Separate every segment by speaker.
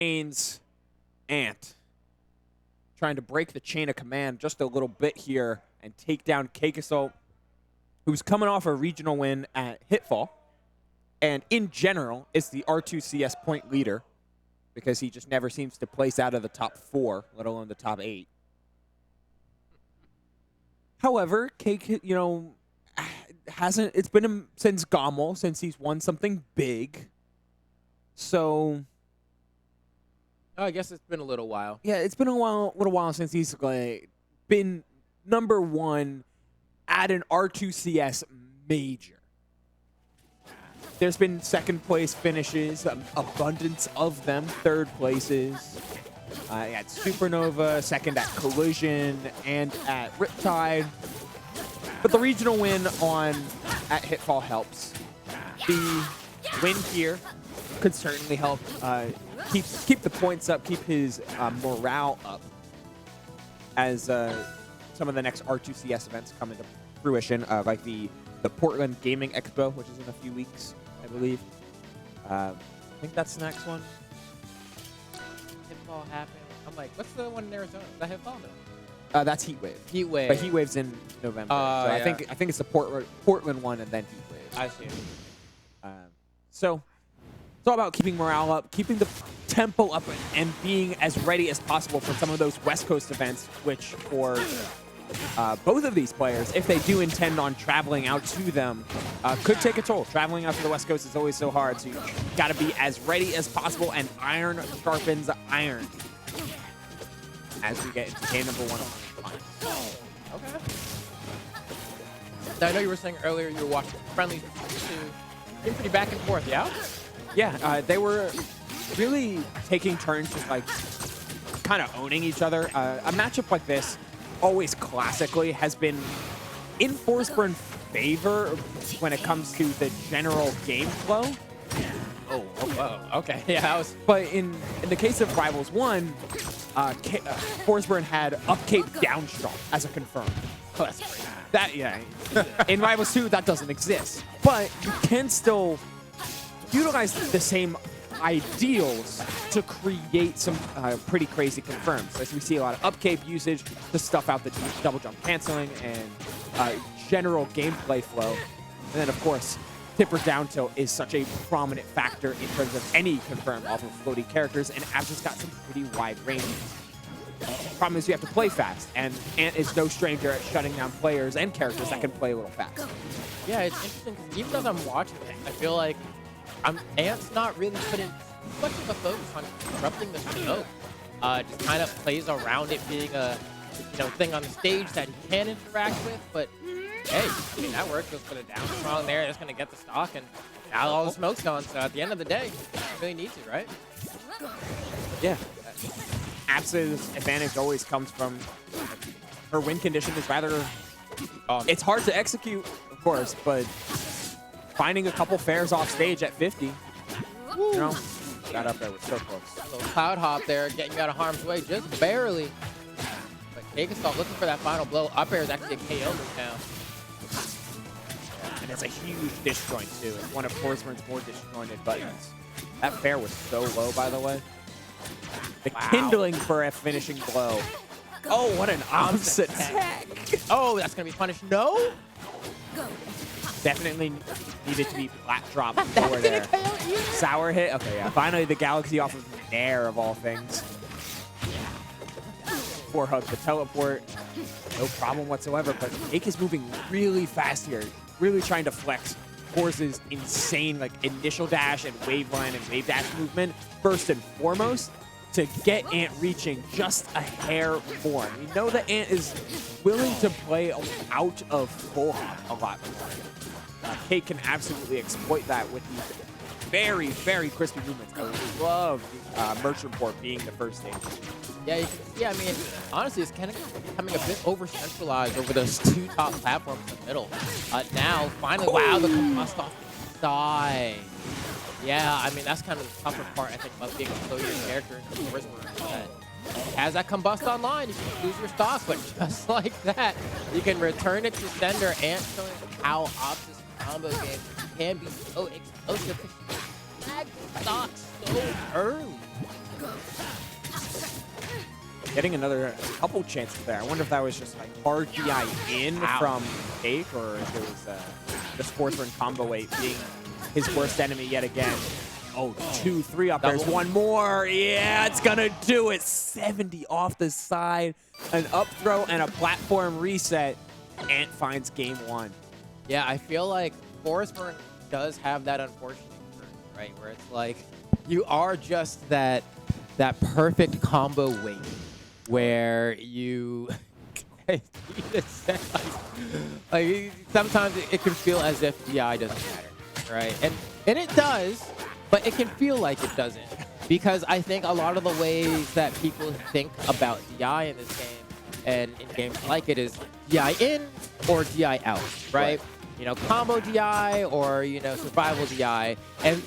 Speaker 1: Remains Ant trying to break the chain of command just a little bit here and take down CakeAssault, who's coming off a regional win at Hitfall, and in general is the R2CS point leader because he just never seems to place out of the top 4, let alone the top 8. However, Cake, you know, hasn't, it's been since Gommel, since he's won something big. So
Speaker 2: Oh, I guess it's been a little while.
Speaker 1: yeah, it's been a little while since he's like been #1 at an R2CS major. There's been second place finishes, abundance of them, third places. At Supernova, second at Collision, and at Riptide. But the regional win at Hitfall helps. The win here could certainly help keep the points up, keep his morale up as some of the next R2CS events come into fruition, like the Portland Gaming Expo, which is in a few weeks, I believe. I think that's the next one.
Speaker 2: Hitfall happened. I'm like, what's the one in Arizona? Is that Hitfall? No.
Speaker 1: That's Heatwave.
Speaker 2: Heatwave.
Speaker 1: But Heatwave's in November. So
Speaker 2: yeah.
Speaker 1: I think it's the Portland one and then Heatwave.
Speaker 2: I see.
Speaker 1: So it's all about keeping morale up, keeping the tempo up, and being as ready as possible for some of those West Coast events, which for both of these players, if they do intend on traveling out to them, could take a toll. Traveling out to the West Coast is always so hard, so you got to be as ready as possible, and iron sharpens iron as we get into game #1.
Speaker 2: Okay. Now, I know you were saying earlier you were watching friendlies too. Been pretty back and forth, yeah?
Speaker 1: Yeah, they were really taking turns just like kind of owning each other. A matchup like this always classically has been in Forsburn favor when it comes to the general game flow.
Speaker 2: Oh, whoa. Okay. Yeah, that was.
Speaker 1: But in the case of Rivals 1, Forsburn had up cape down strong as a confirm.
Speaker 2: Oh, that's great.
Speaker 1: That, yeah. In Rivals 2, that doesn't exist. But you can still utilize the same ideals to create some pretty crazy confirms. As we see a lot of up cape usage to stuff out the double jump canceling and general gameplay flow. And then, of course, tipper down tilt is such a prominent factor in terms of any confirm off of floaty characters, and Absa's got some pretty wide ranges. Problem is you have to play fast, and Ant is no stranger at shutting down players and characters that can play a little fast.
Speaker 2: Yeah, it's interesting because even as I'm watching it, I feel like Ant's not really putting much of a focus on disrupting the smoke. Just kind of plays around it being a thing on the stage that he can interact with, but hey, I mean, that works. Just put it down strong there. Just gonna get the stock, and now all the smoke's gone. So at the end of the day, you really need to, right?
Speaker 1: Yeah. Absa's advantage always comes from her win condition is rather. It's hard to execute, of course, but finding a couple fares off stage at 50, you know, got up there was so close.
Speaker 2: A little cloud hop there, getting you out of harm's way just barely. But CakeAssault looking for that final blow. Up air is actually a KO move now.
Speaker 1: And it's a huge disjoint, too. It's one of Forsburn's more disjointed buttons. That fair was so low, by the way. The kindling for a finishing blow. Oh, what an opposite tech.
Speaker 2: Oh, that's going to be punished. No?
Speaker 1: Definitely needed to be flat drop before there. Sour hit. Okay, yeah. Finally, the Galaxy off of Nair, of all things. 4-hug the teleport. No problem whatsoever, but Cake is moving really fast here. Really trying to flex Force's insane like initial dash and wave line and wave dash movement first and foremost to get Ant reaching just a hair more. We know that Ant is willing to play out of full hop a lot more. Cake can absolutely exploit that with these very, very crispy movements. I love Merchant Port being the first stage.
Speaker 2: Yeah, I mean, honestly, it's kind of becoming a bit over-centralized over those two top platforms in the middle. Now, finally, wow, the combust off the side. Yeah, I mean, that's kind of the tougher part, I think, about being a floaty character in the first one. Has that combust online, you can lose your stock, but just like that, you can return it to sender and showing how Absa's combo game can be so explosive. Tag stock so early.
Speaker 1: getting another couple chances there. I wonder if that was just like hard DI in from Cake, or if it was the Forsburn combo weight being his worst enemy yet again. Oh, 2-3 up. There's one more. Yeah, it's gonna do it. 70 off the side, an up throw and a platform reset. Ant finds game 1.
Speaker 2: Yeah, I feel like Forsburn does have that unfortunate turn, right? Where it's like you are just that perfect combo weight where you like sometimes it can feel as if DI doesn't matter, right? And it does, but it can feel like it doesn't, because I think a lot of the ways that people think about DI in this game and in games like it is DI in or DI out, right? You know, combo DI or, you know, survival DI. And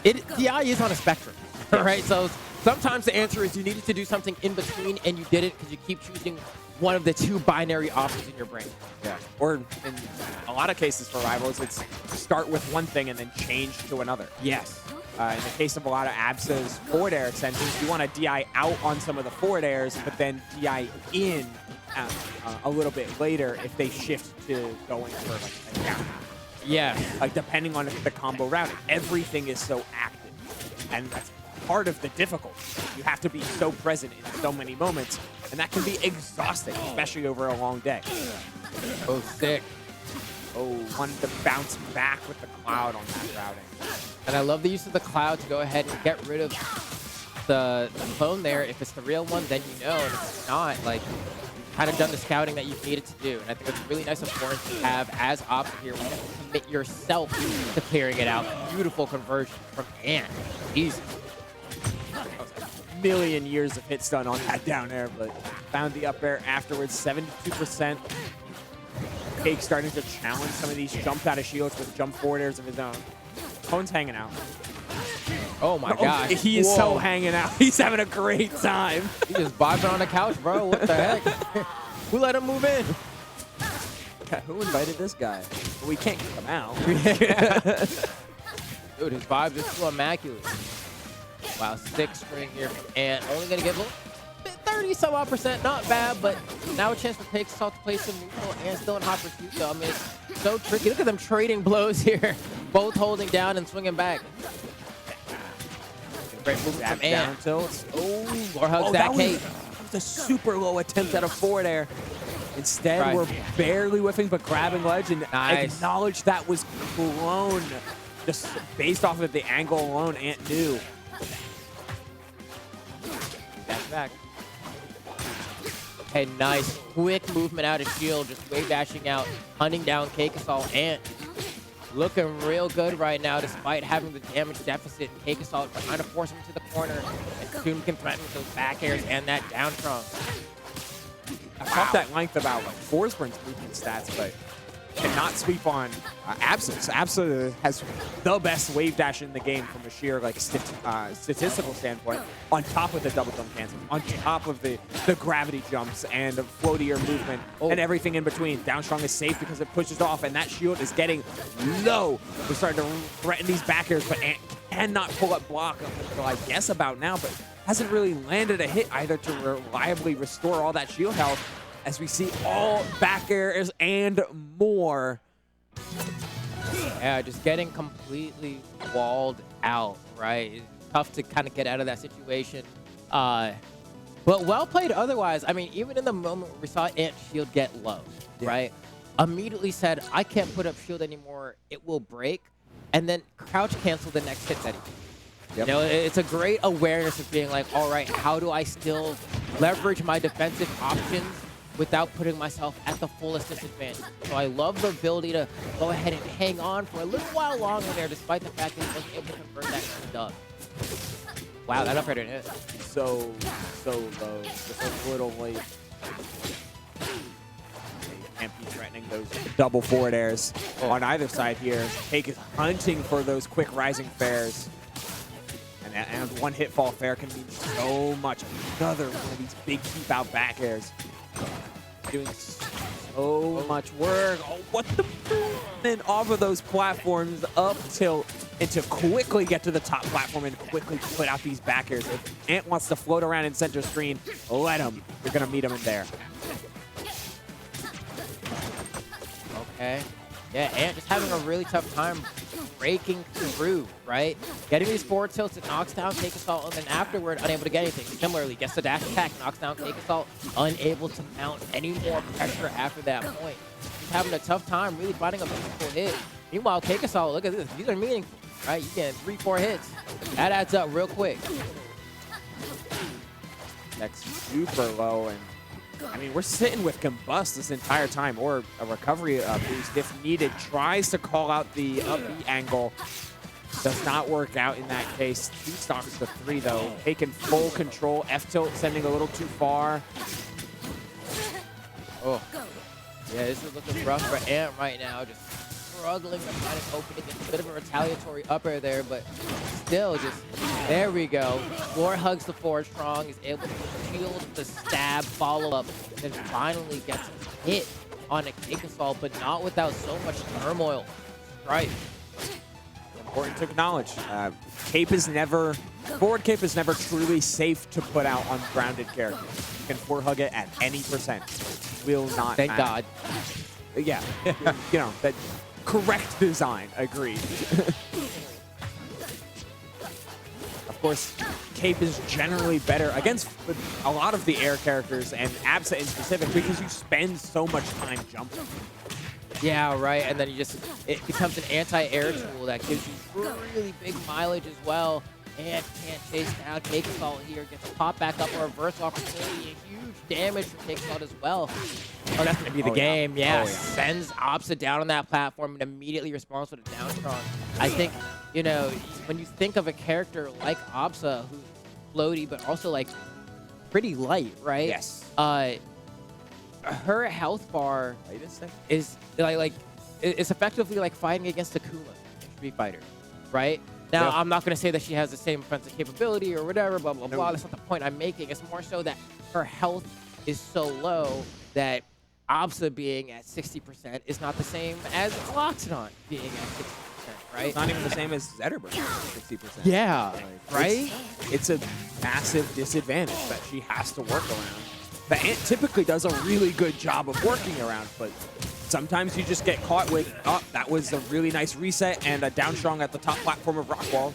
Speaker 2: DI is on a spectrum, right? So sometimes the answer is you needed to do something in between and you didn't because you keep choosing one of the 2 binary options in your brain.
Speaker 1: Yeah. Or in a lot of cases for rivals, it's start with one thing and then change to another.
Speaker 2: Yes.
Speaker 1: In the case of a lot of Absa's forward air extensions, you want to DI out on some of the forward airs, but then DI in a little bit later if they shift to going for like a down.
Speaker 2: Yeah.
Speaker 1: Like depending on the combo route, everything is so active, and that's part of the difficulty. You have to be so present in so many moments, and that can be exhausting, especially over a long day.
Speaker 2: Oh, sick.
Speaker 1: Oh, wanted to bounce back with the cloud on that routing.
Speaker 2: And I love the use of the cloud to go ahead and get rid of the clone there. If it's the real one, then you know, and if it's not, like, you've kind of done the scouting that you've needed to do. And I think it's really nice of Forrest to have as Absa here, where you have to commit yourself to clearing it out. Beautiful conversion from Ant. Easy.
Speaker 1: Million years of hit stun on that down air, but found the up air afterwards. 72%. Cake starting to challenge some of these jumps out of shields with jump forward airs of his own. Cone's hanging out.
Speaker 2: Oh my gosh.
Speaker 1: He is so hanging out. He's having a great time.
Speaker 2: He just vibing on the couch, bro. What the heck? Who let him move in?
Speaker 1: Yeah, who invited this guy? Well, we can't kick him out.
Speaker 2: Dude, his vibe is still immaculate. Wow, 6 string here from Ant. Only going to get a little 30-some-odd%. Not bad, but now a chance for CakeAssault to play some neutral and still in hot pursuit, though. I mean, it's so tricky. Look at them trading blows here. Both holding down and swinging back. Great move from Ant. Oh, or hugs that Cake.
Speaker 1: That was a super low attempt at a forward air. Instead, we're barely whiffing, but grabbing ledge and acknowledge that was clone. Just based off of the angle alone, Ant knew.
Speaker 2: Back. Okay, nice. Quick movement out of shield, just wave dashing out, hunting down CakeAssault. Ant looking real good right now, despite having the damage deficit. CakeAssault trying to force him to the corner, and soon can threaten with those back airs and that down strong.
Speaker 1: I've talked at length about like Forsburn's movement stats, but cannot sweep on Absa. Absa has the best wave dash in the game from a sheer like statistical standpoint, on top of the double jump cancel, on top of the gravity jumps and the floatier movement and everything in between. Down strong is safe because it pushes off, and that shield is getting low. We're starting to threaten these back airs, but Ant cannot pull up block until I guess about now, but hasn't really landed a hit either to reliably restore all that shield health, as we see all back airs and more.
Speaker 2: Yeah, just getting completely walled out, right? It's tough to kind of get out of that situation. But well played otherwise. I mean, even in the moment where we saw Ant shield get low, right? Immediately said, I can't put up shield anymore. It will break. And then crouch cancel the next hit that he did. You know, it's a great awareness of being like, all right, how do I still leverage my defensive options without putting myself at the fullest disadvantage? So I love the ability to go ahead and hang on for a little while longer there, despite the fact that he wasn't able to convert that to a dub. Wow, that up air didn't hit.
Speaker 1: So low, just a little late. Can't be threatening those double forward airs on either side here. Cake is hunting for those quick rising fairs. And one hit fall fair can mean so much. Another one of these big keep out back airs. Doing so much work. Oh, what the movement off of those platforms, up tilt, and to quickly get to the top platform and quickly put out these back airs. If Ant wants to float around in center screen, Let him. You're going to meet him in there.
Speaker 2: Okay. Yeah, Ant just having a really tough time breaking through, right? Getting these forward tilts, it knocks down CakeAssault, and then afterward, unable to get anything. Similarly, gets the dash attack, knocks down CakeAssault, unable to mount any more pressure after that point. He's having a tough time really finding a meaningful hit. Meanwhile, CakeAssault, look at this. These are meaningful, right? You get 3-4 hits. That adds up real quick.
Speaker 1: Next, super low, and I mean, we're sitting with Combust this entire time, or a recovery boost if needed. Tries to call out the up B angle. Does not work out in that case. 2 stocks to 3, though. Taking full control. F-tilt sending a little too far.
Speaker 2: Oh. Yeah, this is looking rough for Ant right now. Just struggling to find an opening. A bit of a retaliatory up air there, but still just, there we go. Floor hugs the forward strong, is able to shield the stab follow-up, and finally gets a hit on a CakeAssault, but not without so much turmoil. Right.
Speaker 1: Important to acknowledge. Cape is never, forward cape is never truly safe to put out on grounded characters. You can forward hug it at any percent. Will not
Speaker 2: Thank
Speaker 1: matter.
Speaker 2: God.
Speaker 1: Yeah, you know, that correct design, agreed. Of course, Cape is generally better against a lot of the air characters, and Absa in specific, because you spend so much time jumping.
Speaker 2: Yeah, right. And then you just, it becomes an anti-air tool that gives you really big mileage as well. And can't chase down CakeAssault here. Gets a pop back up, a reverse opportunity, and huge damage from CakeAssault as well. Oh, that's going to be the game. Yeah. Sends Absa down on that platform and immediately responds with a down strong. I think, you know, when you think of a character like Absa, who's floaty, but also, like, pretty light, right?
Speaker 1: Yes.
Speaker 2: Her health bar is, like it's effectively like fighting against Akuma in Street Fighter, right? Now, I'm not going to say that she has the same offensive capability or whatever, blah, blah, blah. That's not the point I'm making. It's more so that her health is so low that Absa being at 60% is not the same as Loxodon being at 60%, right?
Speaker 1: It's not even the same as Zetterberg, 60%.
Speaker 2: Yeah,
Speaker 1: like,
Speaker 2: right?
Speaker 1: It's a massive disadvantage that she has to work around. The Ant typically does a really good job of working around, but sometimes you just get caught with, oh, that was a really nice reset and a down strong at the top platform of Rockwall,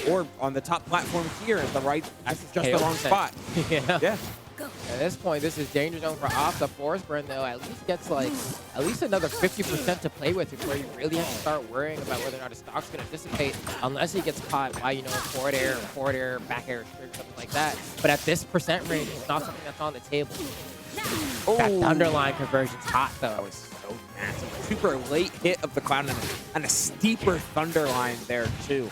Speaker 1: or on the top platform here at just the wrong spot. Yeah.
Speaker 2: At this point, this is danger zone for Absa. Forsburn, though, at least gets like another 50% to play with before you really have to start worrying about whether or not his stock's going to dissipate, unless he gets caught by, you know, forward air, back air, something like that. But at this percent range, it's not something that's on the table. Oh. That Thunderline conversion's hot, though.
Speaker 1: That was so massive. Super late hit of the Cloud and a steeper Thunderline there, too.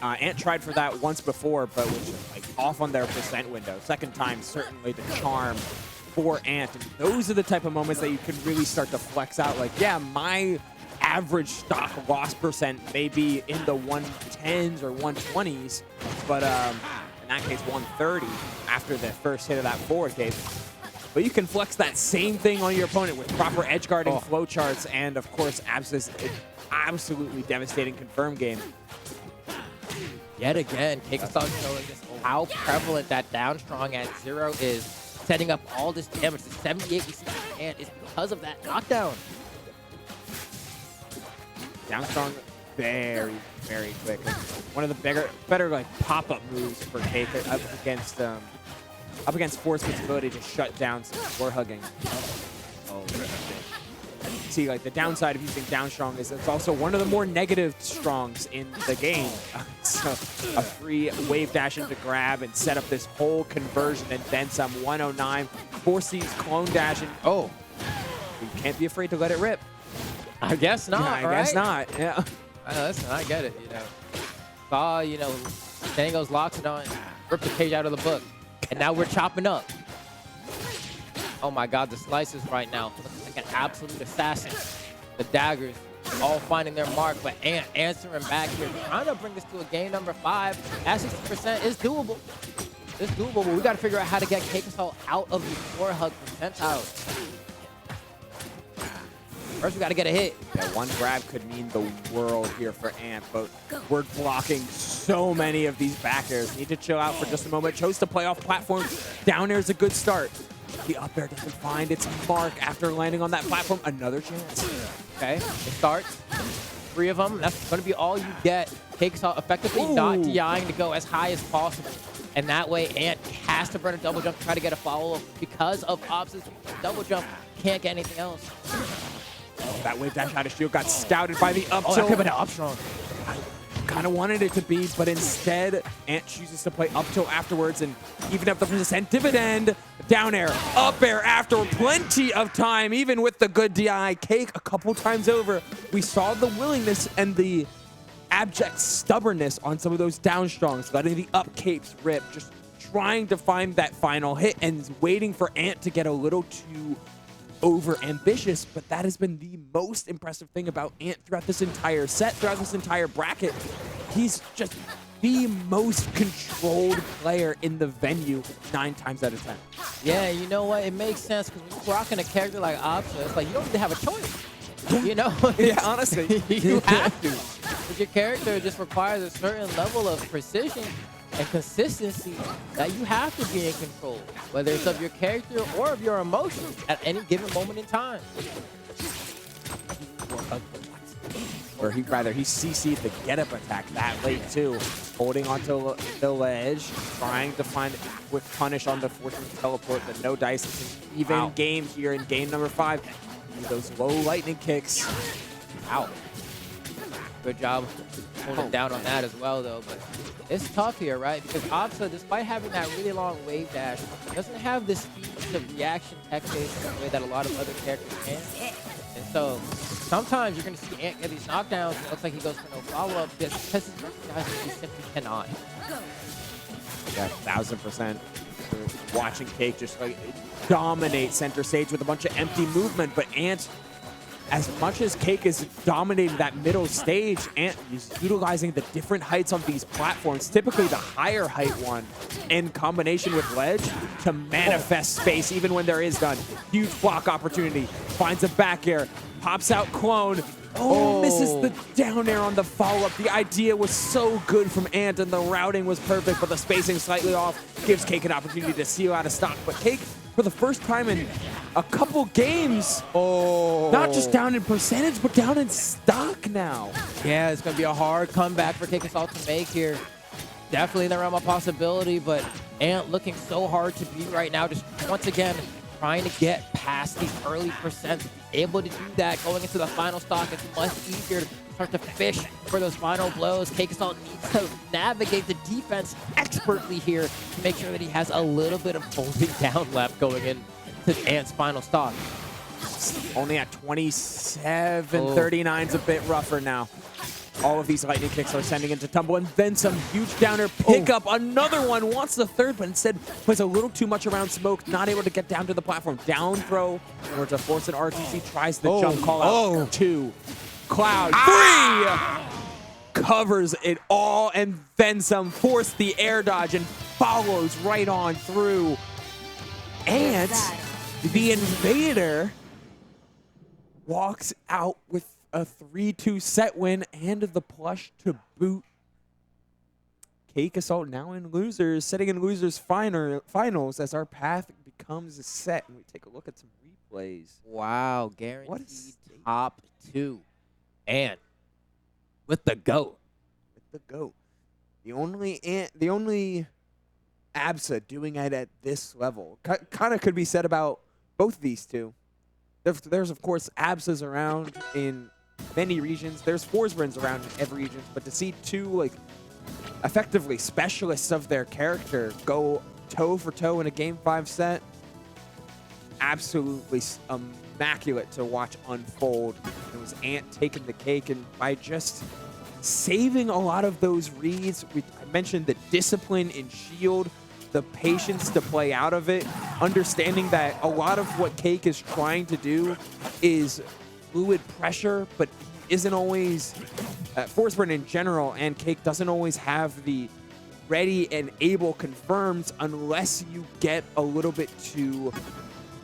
Speaker 1: Ant tried for that once before, but was like off on their percent window. Second time, certainly the charm for Ant. And those are the type of moments that you can really start to flex out. Like, yeah, my average stock loss percent may be in the 110s or 120s, but in that case, 130 after the first hit of that forward cape. But you can flex that same thing on your opponent with proper edge guarding flowcharts, and of course, Absa's absolutely devastating confirm game.
Speaker 2: Yet again, CakeAssault showing just how prevalent that down strong at 0 is, setting up all this damage. The 78 we see from Ant is because of that knockdown.
Speaker 1: Down strong, very, very quick. One of the better like pop-up moves for Cake up against Forsburn's ability to shut down some floor hugging. See, like the downside of using down strong is it's also one of the more negative strongs in the game. So a free wave dash into grab and set up this whole conversion and then some 109. Forces clone dash and you can't be afraid to let it rip.
Speaker 2: I guess not.
Speaker 1: I guess not. Yeah.
Speaker 2: Listen, I get it. You know, saw Dango's Loxodon rip the page out of the book, and now we're chopping up. Oh my God, the slices right now look like an absolute assassin. The daggers all finding their mark, but Ant answering back here, trying to bring this to a game number 5. At 60% is doable. It's doable, but we got to figure out how to get CakeAssault out of the floor hug percentile. First, we got to get a hit.
Speaker 1: Yeah, one grab could mean the world here for Ant, but we're blocking so many of these back airs. Need to chill out for just a moment. Chose to play off platform. Down air is a good start. The up air doesn't find its mark after landing on that platform. Another chance.
Speaker 2: Okay, it starts. 3 of them. That's going to be all you get. CakeAssault effectively not DIing to go as high as possible. And that way, Ant has to burn a double jump to try to get a follow-up because of Absa's double jump. Can't get anything else.
Speaker 1: Oh, that wave dash out of shield got scouted by the up
Speaker 2: Oh, that could have been an up strong.
Speaker 1: Kind of wanted it to be, but instead, Ant chooses to play up till afterwards and even up the percent dividend. Down air, up air after plenty of time, even with the good DI. Cake a couple times over. We saw the willingness and the abject stubbornness on some of those down strongs, letting the up capes rip, just trying to find that final hit and waiting for Ant to get a little too over ambitious. But that has been the most impressive thing about Ant throughout this entire set, throughout this entire bracket. He's just the most controlled player in the venue 9 times out of 10.
Speaker 2: Yeah, you know what? It makes sense because when you're rocking a character like Absa, it's like you don't even have a choice. You know?
Speaker 1: Yeah, honestly.
Speaker 2: You have to. But your character just requires a certain level of precision and consistency that you have to be in control, whether it's of your character or of your emotions at any given moment in time.
Speaker 1: Or he CC'd the get-up attack that late too. Holding onto the ledge, trying to find a quick punish on the Forsburn teleport, but no dice. It's an even game here in game number 5. Those low lightning kicks.
Speaker 2: Ow. Good job holding down on that as well, though. But it's tough here, right? Because Absa, despite having that really long wave dash, doesn't have the speed to reaction tech base in the way that a lot of other characters can. And so sometimes you're going to see Ant get these knockdowns, and it looks like he goes for no follow-up because he's recognizing he simply cannot.
Speaker 1: Yeah, 1000%. Watching Cake just like dominate center stage with a bunch of empty movement, but Ant, as much as Cake is dominating that middle stage, Ant is utilizing the different heights on these platforms, typically the higher height one, in combination with ledge to manifest space even when there is none. Huge block opportunity, finds a back air, pops out clone. Oh, misses the down air on the follow-up. The idea was so good from Ant, and the routing was perfect, but the spacing slightly off gives Cake an opportunity to seal out of stock. But Cake, for the first time in a couple games, not just down in percentage, but down in stock now.
Speaker 2: Yeah, it's going to be a hard comeback for CakeAssault to make here. Definitely in the realm of possibility, but Ant looking so hard to beat right now, just once again trying to get past these early percents. Able to do that going into the final stock, it's much easier to start to fish for those final blows. CakeAssault needs to navigate the defense expertly here to make sure that he has a little bit of holding down left going in to Ant's final stock.
Speaker 1: Only at 27, 39's a bit rougher now. All of these lightning kicks are sending into tumble, and then some huge downer pick up. Another one wants the third, but instead plays a little too much around smoke, not able to get down to the platform. Down throw in order to force an RTC, tries the jump call out. 2. Cloud 3 covers it all, and then some. Force the air dodge and follows right on through. And the invader walks out with a 3-2 set win and the plush to boot. CakeAssault now in losers, sitting in losers finals as our path becomes set. And we take a look at some replays.
Speaker 2: Wow, guaranteed top 2. And with the GOAT.
Speaker 1: With the GOAT. The only Absa doing it at this level. Kind of could be said about both of these two. There's of course Absas around in many regions. There's Forsburns around in every region, but to see two like effectively specialists of their character go toe for toe in a game 5 set, absolutely immaculate to watch unfold. It was Ant taking the cake, and by just saving a lot of those reads, I mentioned the discipline in shield, the patience to play out of it, understanding that a lot of what Cake is trying to do is fluid pressure, but isn't always, Forsburn in general and Cake doesn't always have the ready and able confirms unless you get a little bit too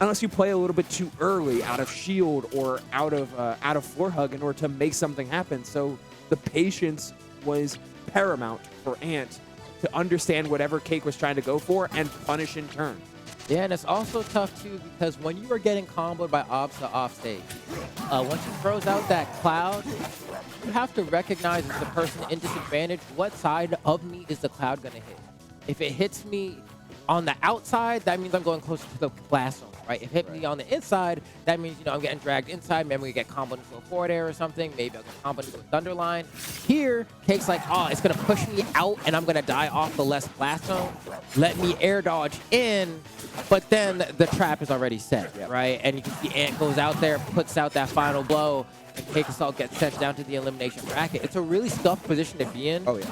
Speaker 1: unless you play a little bit too early out of shield or out of floor hug in order to make something happen. So the patience was paramount for Ant to understand whatever Cake was trying to go for and punish in turn.
Speaker 2: Yeah, and it's also tough too because when you are getting comboed by Absa off stage, once he throws out that cloud, you have to recognize as the person in disadvantage, what side of me is the cloud going to hit? If it hits me on the outside, that means I'm going closer to the blast zone, right? If it hit me on the inside, that means, I'm getting dragged inside. Maybe we get comboed into a forward air or something. Maybe I'll get comboed into a thunderline. Here, Cake's like, oh, it's going to push me out and I'm going to die off the less blast zone. Let me air dodge in, but then the trap is already set, right? And you can see Ant goes out there, puts out that final blow, and CakeAssault gets sent down to the elimination bracket. It's a really tough position to be in.
Speaker 1: Oh, yeah.